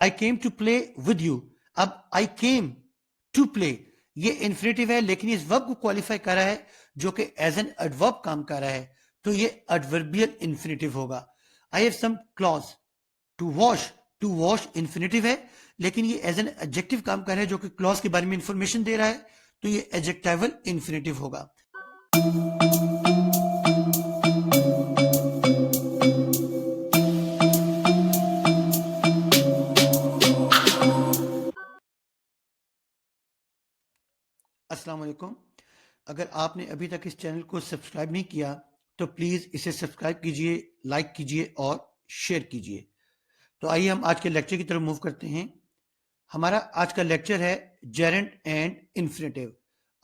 I came to play with you. अब I came to play ये infinitive है, लेकिन इस वर्ब को क्वालिफाई कर रहा है जो कि एज एन एडवर्ब काम कर रहा है, तो ये एडवर्बियल इन्फिनेटिव होगा। I have some clothes to wash infinitive है, लेकिन ये एज एन एडजेक्टिव काम कर रहा है जो कि क्लॉज के बारे में इंफॉर्मेशन दे रहा है, तो ये एडजेक्टिवल इन्फिनेटिव होगा। अस्सलाम वालेकुम। अगर आपने अभी तक इस चैनल को सब्सक्राइब नहीं किया तो प्लीज़ इसे सब्सक्राइब कीजिए, लाइक कीजिए और शेयर कीजिए। तो आइए हम आज के लेक्चर की तरफ मूव करते हैं। हमारा आज का लेक्चर है जेरेंड एंड इन्फिनेटिव।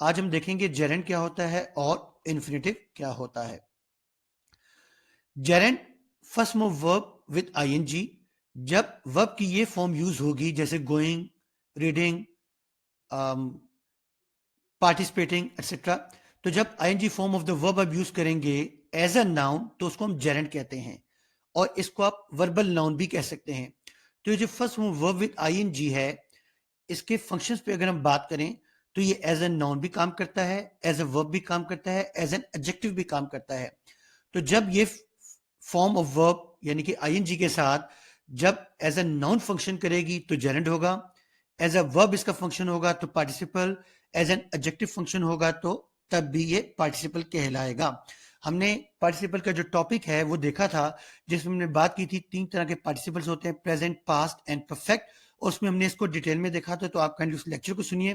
आज हम देखेंगे जेरेंड क्या होता है और इन्फिनेटिव क्या होता है। Gerund first move verb with ING. जब वर्ब की ये फॉर्म यूज होगी जैसे गोइंग, रीडिंग, पार्टिसिपेटिंग एक्सेट्रा, तो जब ING form of the verb आप यूज करेंगे एज अ नाउन तो उसको हम जेरेंड कहते हैं, और इसको आप वर्बल नाउन भी कह सकते हैं। तो ये जो first form verb with ING है, इसके फंक्शंस पे अगर हम बात करें तो ये एज एन नाउन भी काम करता है, एज अ वर्ब भी काम करता है, एज एन एडजेक्टिव भी काम करता है। तो जब ये फॉर्म ऑफ वर्ब यानी कि आईएनजी के साथ जब एज ए नाउन फंक्शन करेगी तो जेरेंड होगा, एज अ वर्ब इसका फंक्शन होगा तो participle, as an adjective function होगा तो तब भी ये पार्टिसिपल कहलाएगा। हमने पार्टिसिपल का जो टॉपिक है वो देखा था, जिसमें हमने बात की थी 3 तरह के पार्टिसिपल्स होते हैं, प्रेजेंट, पास्ट एंड परफेक्ट, और उसमें हमने इसको डिटेल में देखा था। तो आप काइंडली उस लेक्चर को सुनिए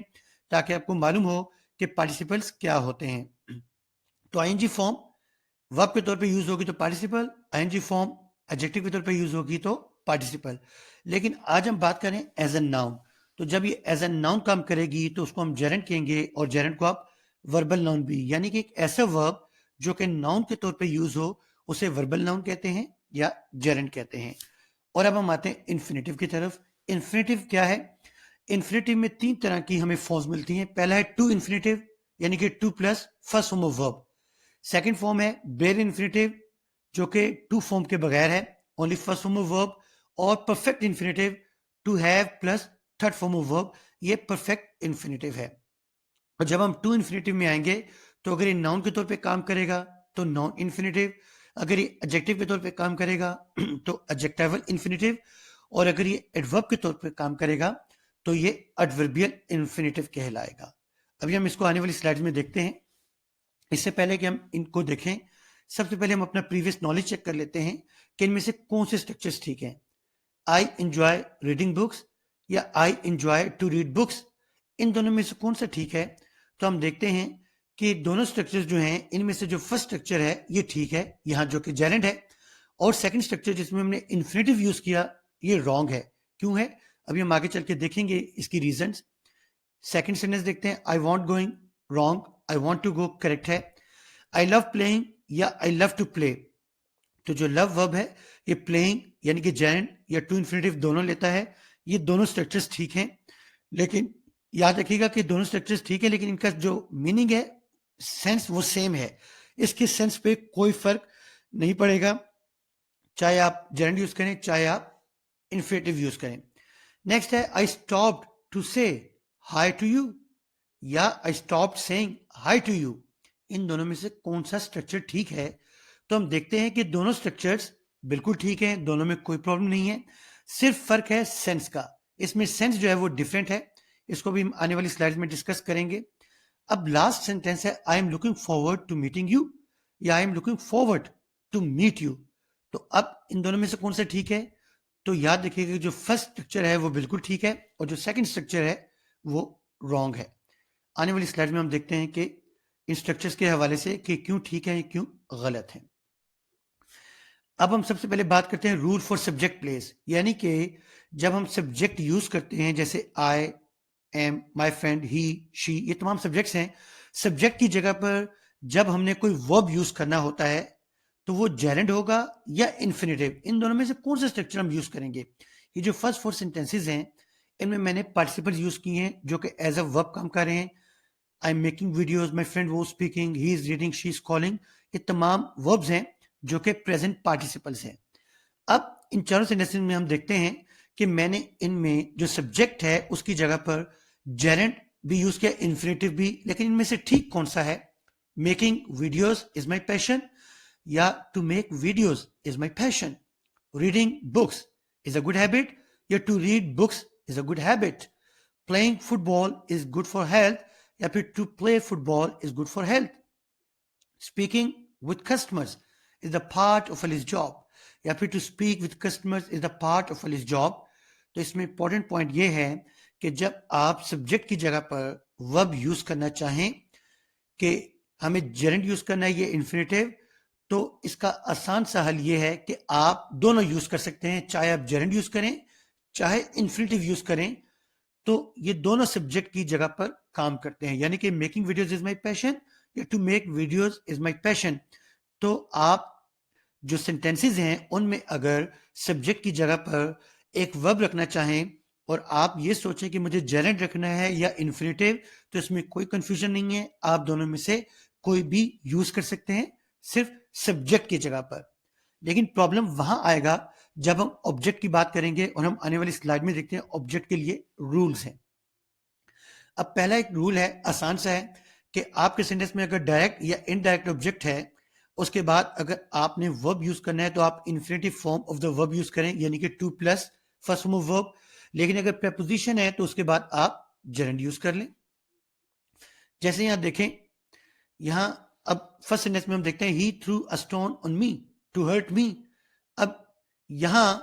ताकि आपको मालूम हो कि पार्टिसिपल्स क्या होते हैं। तो आईएनजी फॉर्म वर्ब के तौर पे यूज होगी तो पार्टिसिपल, आईएनजी फॉर्म एडजेक्टिव के तौर पे यूज होगी तो पार्टिसिपल। लेकिन आज हम बात करें एज एन नाउन, तो जब ये एज एन नाउन काम करेगी तो उसको हम जेरेंड कहेंगे, और जेरेंड को आप वर्बल नाउन भी, यानी कि एक ऐसा वर्ब जो कि नाउन के तौर पे यूज हो उसे वर्बल नाउन कहते हैं या जेरेंड कहते हैं। और अब हम आते हैं इन्फिनेटिव की तरफ। इन्फिनेटिव क्या है? इन्फिनेटिव में 3 तरह की हमें फॉर्म्स मिलती हैं। पहला है टू इन्फिनेटिव, यानी कि to plus first form of verb. Second form है बेयर इन्फिनेटिव, जो कि टू फॉर्म के बगैर है, only first form of verb. और perfect infinitive, to have plus third form of verb, ये परफेक्ट इन्फिनेटिव है। और जब हम टू इन्फिनेटिव में आएंगे तो अगर ये नाउन के तौर पे काम करेगा तो नॉन इन्फिनेटिव, अगर ये एडजेक्टिव के तौर पे काम करेगा तो एडजेक्टिवल इन्फिनेटिव, और अगर ये एडवर्ब के तौर पे काम करेगा तो ये एडवर्बियल इन्फिनेटिव कहलाएगा। अभी हम इसको आने वाली स्लाइड्स में देखते हैं। इससे पहले कि हम इनको देखें, सबसे पहले हम अपना प्रीवियस नॉलेज चेक कर लेते हैं कि इनमें से कौन से स्ट्रक्चर्स ठीक हैं। आई एंजॉय रीडिंग बुक्स या I enjoy to read books, इन दोनों में से कौन सा ठीक है? तो हम देखते हैं कि दोनों स्ट्रक्चर्स जो हैं इनमें से जो फर्स्ट स्ट्रक्चर है ये ठीक है, यहाँ जो कि जेरेंड है, और सेकंड स्ट्रक्चर जिसमें हमने इन्फिनेटिव यूज किया ये रॉन्ग है। क्यों है? अभी हम आगे चल के देखेंगे इसकी रीजंस। सेकंड सेंटेंस देखते हैं, I want going, wrong, I want to go correct है। आई लव प्लेइंग या आई लव टू प्ले, तो जो लव वर्ब है ये प्लेइंग यानी कि जेरेंड या टू इन्फिनेटिव दोनों लेता है। ये दोनों स्ट्रक्चर्स ठीक हैं, लेकिन याद रखिएगा कि दोनों स्ट्रक्चर्स ठीक है लेकिन इनका जो मीनिंग है, सेंस वो सेम है। इसके सेंस पे कोई फर्क नहीं पड़ेगा, चाहे आप जेरेंड यूज करें चाहे आप इन्फिनेटिव यूज करें। नेक्स्ट है I stopped to say hi to you या I stopped saying hi to you, इन दोनों में से कौन सा स्ट्रक्चर ठीक है? तो हम देखते हैं कि दोनों स्ट्रक्चर्स बिल्कुल ठीक है, दोनों में कोई प्रॉब्लम नहीं है, सिर्फ फर्क है सेंस का। इसमें सेंस जो है वो डिफरेंट है, इसको भी हम आने वाली स्लाइड्स में डिस्कस करेंगे। अब लास्ट सेंटेंस है I am looking forward to meeting you या I am looking forward to meet you, तो अब इन दोनों में से कौन सा ठीक है? तो याद रखिएगा जो फर्स्ट स्ट्रक्चर है वो बिल्कुल ठीक है और जो सेकंड स्ट्रक्चर है वो रॉन्ग है। आने वाली स्लाइड में हम देखते हैं कि इन स्ट्रक्चर्स के हवाले से कि क्यों ठीक है क्यों गलत है। अब हम सबसे पहले बात करते हैं रूल फॉर सब्जेक्ट प्लेस, यानी कि जब हम सब्जेक्ट यूज करते हैं जैसे I am, my friend, he, she, ये तमाम सब्जेक्ट्स हैं। सब्जेक्ट की जगह पर जब हमने कोई वर्ब यूज करना होता है तो वो जेरेंड होगा या इन्फिनेटिव, इन दोनों में से कौन सा स्ट्रक्चर हम यूज करेंगे? ये जो फर्स्ट 4 सेंटेंसेस हैं इनमें मैंने पार्टिसिपल यूज किए हैं जो कि एज अ वर्ब काम कर रहे हैं। I am making videos, my friend वो speaking, he is reading, she is calling, ये तमाम वर्ब्स हैं जो कि प्रेजेंट पार्टिसिपल्स हैं। अब इन चारों सेंटेंसेस में हम देखते हैं कि मैंने इनमें जो सब्जेक्ट है उसकी जगह पर जेरेंट भी यूज किया, इन्फिनेटिव भी, लेकिन इनमें से ठीक कौन सा है? Making videos is my passion या to make videos is my passion? Reading books is a good habit या to read books is a good habit? Playing football is good for health या फिर to play football is good for health? Speaking with customers is the part of Ali's job या फिर to speak with customers is the part of Ali's job? तो इसमें important point ये है कि जब आप सब्जेक्ट की जगह पर वर्ब यूज करना चाहें कि हमें जेरेंट यूज करना है, ये इन्फिनेटिव, तो इसका आसान सा हल ये है कि आप दोनों यूज कर सकते हैं, चाहे आप जेरेंट यूज करें चाहे इन्फिनेटिव यूज करें, तो ये दोनों सब्जेक्ट की जगह पर काम करते हैं। यानी कि making videos is my passion या to make videos is my passion. तो आप जो सेंटेंसेस हैं उनमें अगर सब्जेक्ट की जगह पर एक वर्ब रखना चाहें और आप ये सोचें कि मुझे जेरेंट रखना है या इन्फिनेटिव, तो इसमें कोई कंफ्यूजन नहीं है, आप दोनों में से कोई भी यूज कर सकते हैं सिर्फ सब्जेक्ट की जगह पर। लेकिन प्रॉब्लम वहां आएगा जब हम ऑब्जेक्ट की बात करेंगे और हम आने वाली स्लाइड में देखते हैं ऑब्जेक्ट के लिए रूल्स हैं। अब पहला एक रूल है, आसान सा है, कि आपके सेंटेंस में अगर डायरेक्ट या इनडायरेक्ट ऑब्जेक्ट है, उसके बाद अगर आपने वर्ब यूज करना है तो आप infinitive form of the verb use करें, यानी कि to plus first form of verb. लेकिन अगर प्रेपोजिशन है तो उसके बाद आप जेरेंट यूज कर लें। जैसे यहां देखें, यहां अब फर्स्ट सेंटेंस में हम देखते हैं he threw a stone on me to hurt me. अब यहां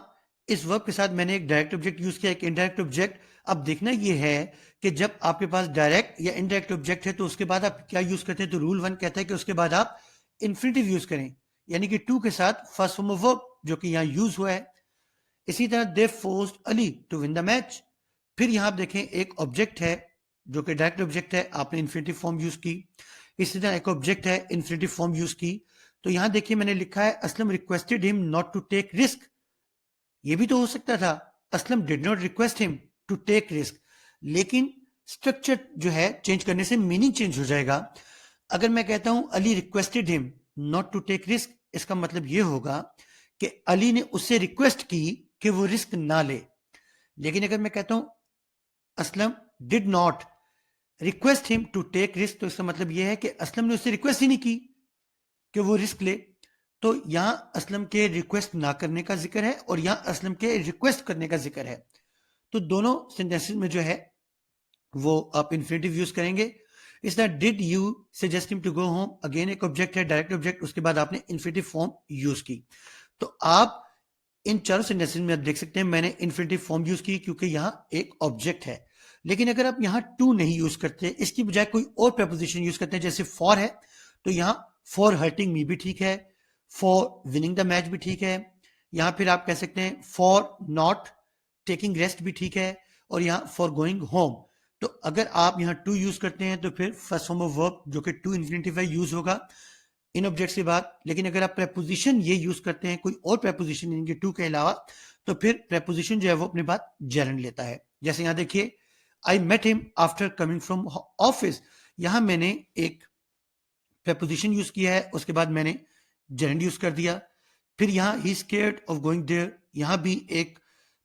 इस वर्ब के साथ मैंने एक डायरेक्ट ऑब्जेक्ट यूज किया, एक इनडायरेक्ट ऑब्जेक्ट। अब देखना यह है कि जब आपके पास डायरेक्ट या इनडायरेक्ट ऑब्जेक्ट है तो उसके बाद आप क्या यूज करते हैं? तो रूल 1 कहता है कि उसके बाद आप इन्फिनेटिव यूज करें, यानी कि टू के साथ फर्स्ट फॉर्म ऑफ वर्ब जो कि यहां यूज हुआ है। इसी तरह they forced Ali to win the match. फिर यहां आप देखें एक ऑब्जेक्ट है जो कि डायरेक्ट ऑब्जेक्ट है, आपने इन्फिनेटिव फॉर्म यूज की। इसी तरह एक ऑब्जेक्ट है, इन्फिनेटिव फॉर्म यूज की। तो यहां देखिए मैंने लिखा है Aslam requested him not to take risk. ये भी तो हो सकता था, Aslam did not request him to take risk, लेकिन स्ट्रक्चर जो है चेंज करने से मीनिंग चेंज हो जाएगा। अगर मैं कहता हूं Ali requested him not to take risk, इसका मतलब यह होगा कि अली ने उससे रिक्वेस्ट की कि वो रिस्क ना ले। लेकिन अगर मैं कहता हूं Aslam did not request him to take risk, तो इसका मतलब यह है कि असलम ने उससे रिक्वेस्ट ही नहीं की कि वो रिस्क ले। तो यहां असलम के रिक्वेस्ट ना करने का जिक्र है और यहां असलम के रिक्वेस्ट करने का जिक्र है। तो दोनों सेंटेंसेस में जो है वो आप इन्फिनेटिव यूज करेंगे। इस तरह did you suggest him to go home, again एक ऑब्जेक्ट है, डायरेक्ट ऑब्जेक्ट, उसके बाद आपने इन्फिनेटिव फॉर्म यूज की। तो आप इन चारों सेंटेंसेस में आप देख सकते हैं मैंने इन्फिनेटिव फॉर्म यूज की क्योंकि यहां एक ऑब्जेक्ट है। लेकिन अगर आप यहां टू नहीं यूज करते, इसकी बजाय कोई और प्रपोजिशन यूज करते हैं जैसे फॉर है, तो यहां फॉर हर्टिंग मी भी ठीक है, फॉर विनिंग द मैच भी ठीक है, यहां फिर आप कह सकते हैं फॉर नॉट टेकिंग रेस्ट भी ठीक है, और यहां फॉर गोइंग होम। तो अगर आप यहां टू यूज करते हैं तो फिर फर्स्ट फॉर्म ऑफ वर्ब जो कि टू इन्फिनेटिव है यूज होगा इन ऑब्जेक्ट के बाद। लेकिन अगर आप प्रेपोजिशन ये यूज करते हैं, कोई और प्रेपोजिशन इनके टू के अलावा, तो फिर प्रेपोजिशन जो है वो अपने बाद जेरेंट लेता है। जैसे यहां देखिए I met him after coming from office, यहां मैंने एक प्रेपोजिशन यूज किया है, उसके बाद मैंने जेरेंट यूज कर दिया। फिर यहां ही स्केयर्ड ऑफ गोइंग देयर, यहां भी एक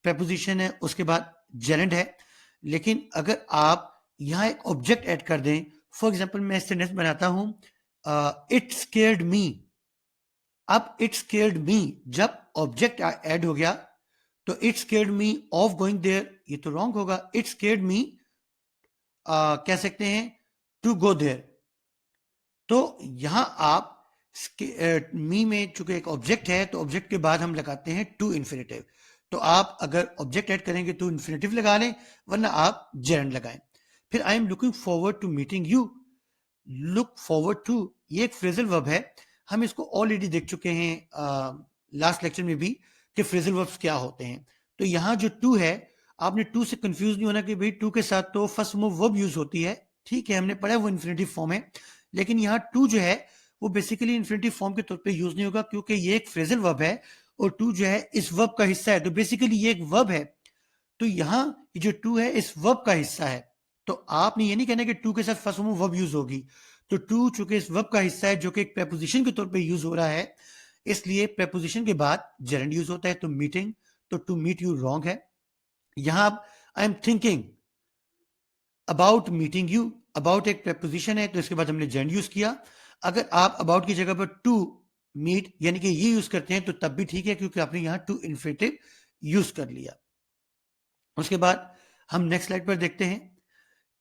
प्रेपोजिशन है, उसके बाद जेरेंट है। लेकिन अगर आप यहां एक ऑब्जेक्ट ऐड कर दें, फॉर एग्जाम्पल मैं सेंटेंस बनाता हूं इट स्केयर्ड मी। अब इट स्केयर्ड मी जब ऑब्जेक्ट ऐड हो गया तो it scared me of going there, ये तो रॉन्ग होगा। इट स्केयर्ड मी कह सकते हैं टू गो देयर। तो यहां आप मी में चूंकि एक ऑब्जेक्ट है तो ऑब्जेक्ट के बाद हम लगाते हैं टू इन्फिनेटिव। तो आप अगर ऑब्जेक्ट ऐड करेंगे तो इन्फिनेटिव लगा लें, वरना आप जेरेंट लगाएं। फिर I am looking forward to meeting you, look forward to ये एक फ्रेजल वर्ब है, हम इसको ऑलरेडी देख चुके हैं लास्ट लेक्चर में भी कि फ्रेजल वर्ब्स क्या होते हैं। तो यहां जो टू है, आपने टू से कंफ्यूज नहीं होना कि भाई टू के साथ तो first form of verb use होती है, ठीक है हमने पढ़ा वो इन्फिनेटिव फॉर्म है, लेकिन यहाँ टू जो है वो बेसिकली इन्फिनेटिव फॉर्म के तौर पे यूज नहीं होगा क्योंकि ये एक फ्रेजल वर्ब है और टू जो है इस वर्ब का हिस्सा है, तो बेसिकली ये एक वर्ब है। तो यहाँ ये जो टू है इस वर्ब का हिस्सा है, तो आपने ये नहीं कहना कि टू के साथ first form of verb use होगी। तो टू चूंकि इस वर्ब का हिस्सा है जो कि एक प्रेपोजिशन के तौर पे यूज हो रहा है, इसलिए प्रेपोजिशन के बाद जेरेंट यूज होता है। तो मीटिंग, तो टू मीट यू रॉन्ग है। यहां I am thinking about meeting you, about एक preposition है तो इसके बाद हमने जेंड यूज किया। अगर आप अबाउट की जगह पर टू मीट यानी कि ये यूज करते हैं तो तब भी ठीक है, क्योंकि आपने यहां टू इन्फिनेटिव यूज कर लिया। उसके बाद हम नेक्स्ट स्लाइड पर देखते हैं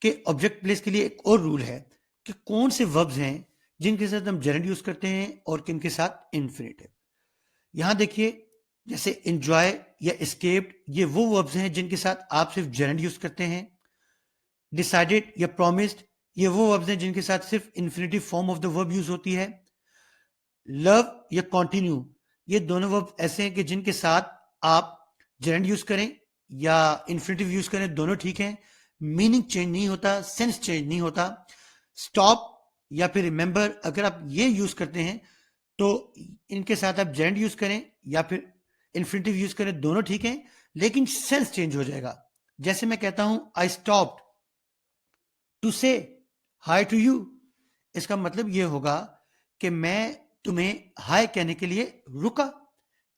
कि ऑब्जेक्ट प्लेस के लिए एक और रूल है कि कौन से वर्ब्स हैं जिनके साथ हम जेरेंड यूज करते हैं और किन के साथ इन्फिनेटिव। यहां देखिए, जैसे एंजॉय या एस्केप्ड, ये वो वर्ब्स हैं जिनके साथ आप सिर्फ जेरेंड यूज करते हैं। डिसाइडेड या प्रॉमिस्ड, ये वो वर्ब्स हैं जिनके साथ सिर्फ infinitive form of the verb use होती है। लव या कॉन्टिन्यू, ये दोनों वर्ब ऐसे हैं कि जिनके साथ आप जेरेंड यूज करें या इन्फिनेटिव यूज करें, दोनों ठीक हैं, मीनिंग चेंज नहीं होता, सेंस चेंज नहीं होता। स्टॉप या फिर रिमेंबर, अगर आप ये यूज करते हैं तो इनके साथ आप जेरेंड यूज करें या फिर इन्फिनेटिव यूज करें, दोनों ठीक हैं, लेकिन सेंस चेंज हो जाएगा। जैसे मैं कहता हूं आई stopped to say hi to you, इसका मतलब यह होगा कि मैं तुम्हें हाय कहने के लिए रुका।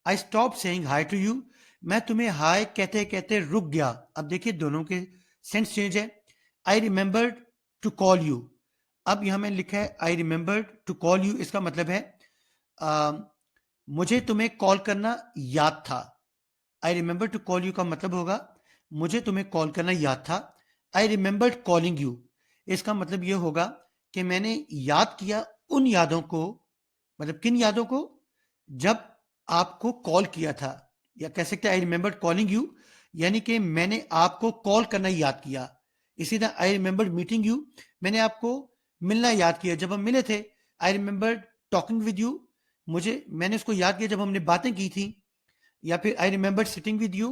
I stop saying hi to you, मैं तुम्हें हाय कहते कहते रुक गया। अब देखिए दोनों के सेंस चेंज है। I remembered to call you, अब यहां मैंने लिखा है I remembered to call you, इसका मतलब है मुझे तुम्हें कॉल करना याद था। I remember to call you का मतलब होगा मुझे तुम्हें कॉल करना याद था। आई रिमेंबर्ड कॉलिंग यू, इसका मतलब यह होगा कि मैंने याद किया उन यादों को, मतलब किन यादों को, जब आपको कॉल किया था। या कह सकते हैं आई रिमेंबर्ड कॉलिंग यू, यानी कि मैंने आपको कॉल करना याद किया। इसी तरह आई रिमेंबर्ड मीटिंग यू, मैंने आपको मिलना याद किया जब हम मिले थे। I remembered talking with you, मैंने उसको याद किया जब हमने बातें की थी। या फिर I remember sitting with you,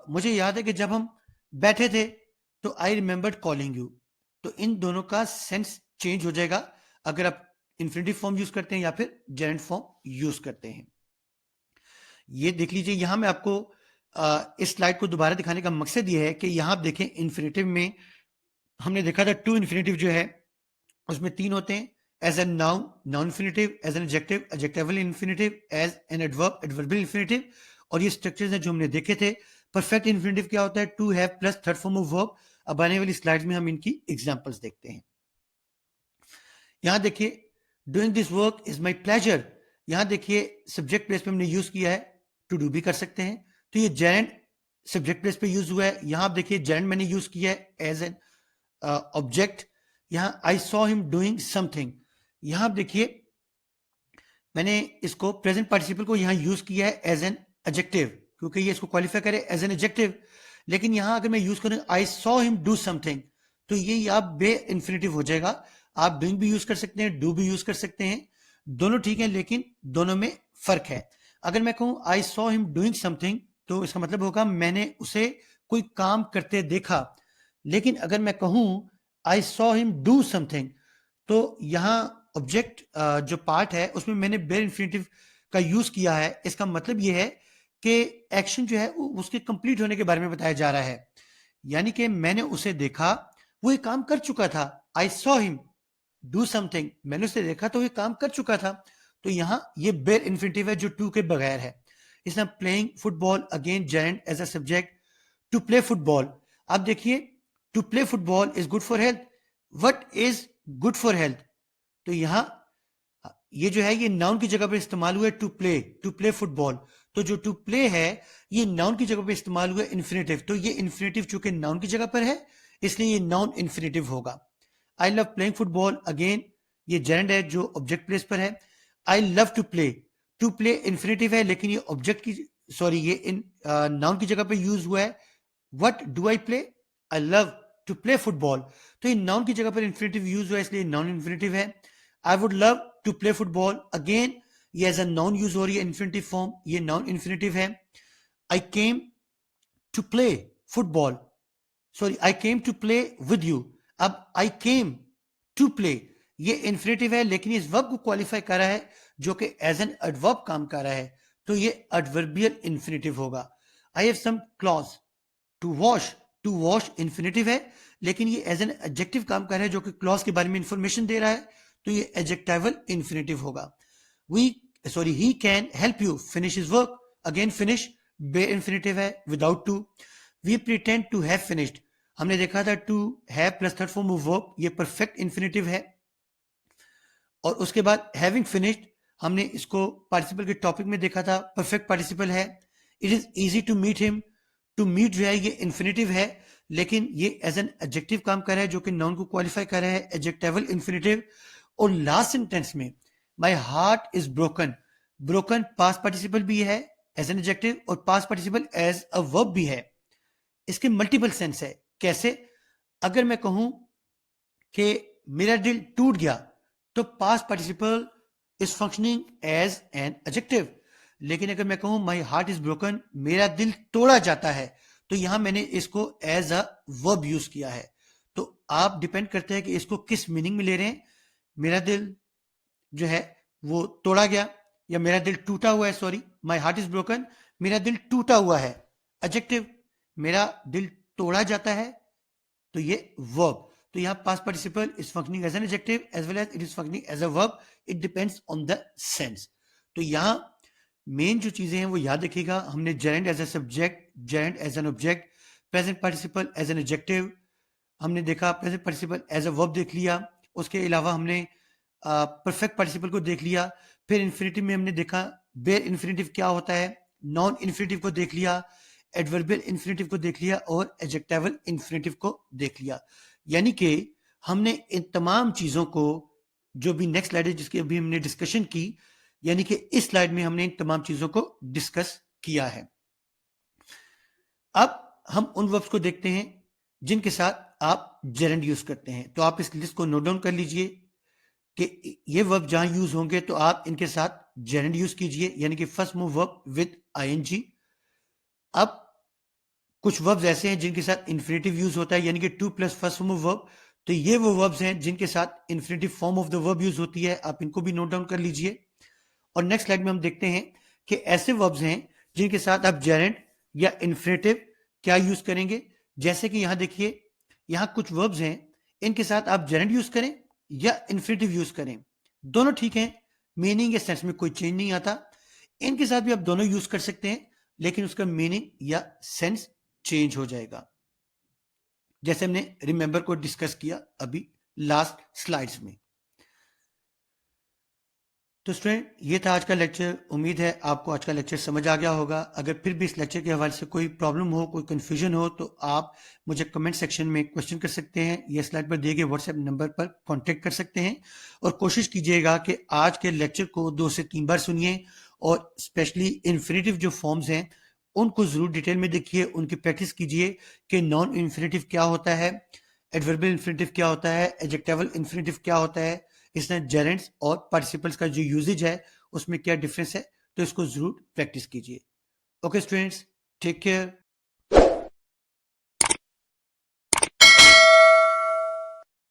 मुझे याद है कि जब हम बैठे थे तो आई रिमेंबर्ड कॉलिंग यू। तो इन दोनों का सेंस चेंज हो जाएगा अगर आप इन्फिनेटिव फॉर्म यूज करते हैं या फिर जेरेंट फॉर्म यूज करते हैं। ये देख लीजिए, यहां मैं आपको इस स्लाइड को दोबारा दिखाने का मकसद ये है कि यहां आप देखें इन्फिनेटिव में हमने देखा था टू इन्फिनेटिव जो है उसमें तीन होते हैं, as an noun noun infinitive, as an adjective adjectival infinitive, as an adverb adverbial infinitive. और ये स्ट्रक्चर्स हैं जो हमने देखे थे। परफेक्ट इन्फिनेटिव क्या होता है, to have plus third form of verb. अब आने वाली स्लाइड्स में हम इनकी एग्जांपल्स देखते हैं। यहां देखिए, doing this work is my pleasure, यहां देखिए सब्जेक्ट प्लेस पे हमने यूज किया है, टू डू भी कर सकते हैं। तो ये जेरेंट सब्जेक्ट प्लेस पे यूज हुआ है। यहां आप देखिए जेरेंट मैंने यूज किया है एज एन ऑब्जेक्ट। यहां I saw him doing something, यहां आप देखिए मैंने इसको प्रेजेंट पार्टिसिपल को यहां यूज किया है एज एन एडजेक्टिव, क्योंकि ये इसको क्वालिफाई करे एज एन एडजेक्टिव। लेकिन यहां अगर मैं यूज करूं आई सॉ हिम डू समथिंग, तो ये आप बे इन्फिनेटिव हो जाएगा। आप डूइंग भी यूज कर सकते हैं, डू भी यूज कर सकते हैं, दोनों ठीक है, लेकिन दोनों में फर्क है। अगर मैं कहूं आई सॉ हिम डूइंग समथिंग, तो इसका मतलब होगा मैंने उसे कोई काम करते देखा। लेकिन अगर मैं कहूं आई सॉ हिम डू समथिंग, तो यहां ऑब्जेक्ट जो पार्ट है उसमें मैंने बेयर इन्फिनेटिव का यूज किया है। इसका मतलब यह है कि एक्शन जो है उसके कंप्लीट होने के बारे में बताया जा रहा है, यानी कि मैंने उसे देखा, वो ये काम कर चुका था। आई सॉ हिम डू समथिंग, मैंने उसे देखा तो ये काम कर चुका था। तो यहां ये बेयर इन्फिनेटिव है जो टू के बगैर है। इसमें playing football, again gerund as a subject, to play football. अब देखिए, to play football is good for health. What is good for health, तो यहां ये जो है ये नाउन की जगह पर इस्तेमाल हुआ है टू प्ले फुटबॉल। तो जो टू प्ले है ये नाउन की जगह पर इस्तेमाल हुआ है इन्फिनेटिव, तो ये इन्फिनेटिव चूंकि नाउन की जगह पर है इसलिए ये नाउन इन्फिनेटिव होगा। I love playing football, again ये जेरेंड है जो ऑब्जेक्ट प्लेस पर है। I love to play infinitive है लेकिन ये ऑब्जेक्ट की सॉरी ये इन नाउन की जगह पर यूज हुआ है। What do I play, I love to play football, तो ये नाउन की जगह पर इन्फिनेटिव यूज हुआ है इसलिए नाउन इन्फिनेटिव है। I would love to play football, again ये एज अ नाउन यूज हो रही है इन्फिनेटिव फॉर्म, ये नाउन इन्फिनेटिव है। I came to play football, sorry I came to play with you. अब आई केम टू प्ले ये infinitive है लेकिन इस वर्ब को क्वालिफाई कर रहा है जो कि एज एन एडवर्ब काम कर रहा है, तो ये एडवर्बियल इन्फिनेटिव होगा। I have some clothes to wash infinitive है लेकिन ये एज एन एडजेक्टिव काम कर रहा है जो कि क्लॉज के बारे में इंफॉर्मेशन दे रहा है, तो ये एडजेक्टिवल इन्फिनेटिव होगा। He can help you finish his work, again finish bare infinitive है without to. We pretend to have finished, हमने देखा था to have plus third form of verb, ये परफेक्ट इन्फिनेटिव है। और उसके बाद हैविंग फिनिश्ड, हमने इसको पार्टिसिपल के टॉपिक में देखा था, परफेक्ट पार्टिसिपल है। It is easy to meet him, to meet जो है ये इन्फिनेटिव है, लेकिन ये एज एन एडजेक्टिव काम कर रहा है जो कि नाउन को क्वालिफाई कर रहा है, एडजेक्टिवल इन्फिनेटिव। और लास्ट सेंटेंस में my heart is broken, broken past participle भी है एज एन एडजेक्टिव और past participle as a verb भी है। इसके मल्टीपल सेंस है। कैसे? अगर मैं कहूं कि मेरा दिल टूट गया, तो past participle is functioning as an adjective. लेकिन अगर मैं कहूं माई हार्ट इज ब्रोकन, मेरा दिल तोड़ा जाता है, तो यहां मैंने इसको एज अ वर्ब यूज किया है। तो आप डिपेंड करते हैं कि इसको किस मीनिंग में ले रहे हैं। मेरा दिल जो है वो तोड़ा गया, या मेरा दिल टूटा हुआ है, sorry, my heart is broken, मेरा दिल टूटा हुआ है, एडजेक्टिव। मेरा दिल तोड़ा जाता है, तो ये वर्ब। तो यहाँ past participle is functioning as an adjective as well as it is functioning as a verb, it depends on the sense. तो यहाँ मेन जो चीजें हैं वो याद रखिएगा। हमने gerund as a subject, gerund as an object, present participle as an adjective, हमने देखा present participle as a verb देख लिया। उसके अलावा हमने परफेक्ट पार्टिसिपल को देख लिया। फिर इन्फिनेटिव में हमने देखा बेयर इन्फिनेटिव क्या होता है, नॉन इन्फिनेटिव को देख लिया, एडवर्बियल इन्फिनेटिव को देख लिया और एडजेक्टिवल इन्फिनेटिव को देख लिया। यानी कि हमने इन तमाम चीजों को, जो भी नेक्स्ट स्लाइड है जिसकी अभी हमने डिस्कशन की, यानी कि इस स्लाइड में हमने इन तमाम चीजों को डिस्कस किया है। अब हम उन वर्ब्स को देखते हैं जिनके साथ आप जेरेंड यूज करते हैं। तो आप इस लिस्ट को नोट डाउन कर लीजिए कि ये वर्ब जहां यूज होंगे तो आप इनके साथ जेरेंड यूज कीजिए, यानी कि first move verb with ING. अब कुछ वर्ब्स ऐसे हैं जिनके साथ इन्फिनेटिव यूज होता है, यानी कि to plus first form of verb. तो ये वो वर्ब्स हैं जिनके साथ infinitive form of the verb use होती है, आप इनको भी नोट डाउन कर लीजिए। और नेक्स्ट स्लाइड में हम देखते हैं कि ऐसे वर्ब्स हैं जिनके साथ आप जेरेंड या इन्फिनेटिव क्या यूज करेंगे। जैसे कि यहां देखिए, यहां कुछ वर्ब्स हैं, इनके साथ आप जेरेंड यूज करें या इन्फिनेटिव यूज करें, दोनों ठीक है, मीनिंग या सेंस में कोई चेंज नहीं आता। इनके साथ भी आप दोनों यूज कर सकते हैं, लेकिन उसका मीनिंग या सेंस चेंज हो जाएगा, जैसे हमने रिमेंबर को डिस्कस किया अभी लास्ट स्लाइड्स में। तो स्टूडेंट, ये था आज का लेक्चर। उम्मीद है आपको आज का लेक्चर समझ आ गया होगा। अगर फिर भी इस लेक्चर के हवाले से कोई प्रॉब्लम हो, कोई कंफ्यूजन हो, तो आप मुझे कमेंट सेक्शन में क्वेश्चन कर सकते हैं, या स्लाइड पर दिए गए व्हाट्सएप नंबर पर कांटेक्ट कर सकते हैं। और कोशिश कीजिएगा कि आज के लेक्चर को 2 से 3 बार सुनिए, और स्पेशली इन्फिनेटिव जो फॉर्म्स हैं उनको जरूर डिटेल में देखिए, उनकी प्रैक्टिस कीजिए कि नॉन इन्फिनेटिव क्या होता है, एडवर्बियल इन्फिनेटिव क्या होता है, एडजेक्टिवल इन्फिनेटिव क्या होता है, इसमें जेरेंड्स और पार्टिसिपल्स का जो यूजेज है उसमें क्या डिफरेंस है। तो इसको जरूर प्रैक्टिस कीजिए। Okay students, take care.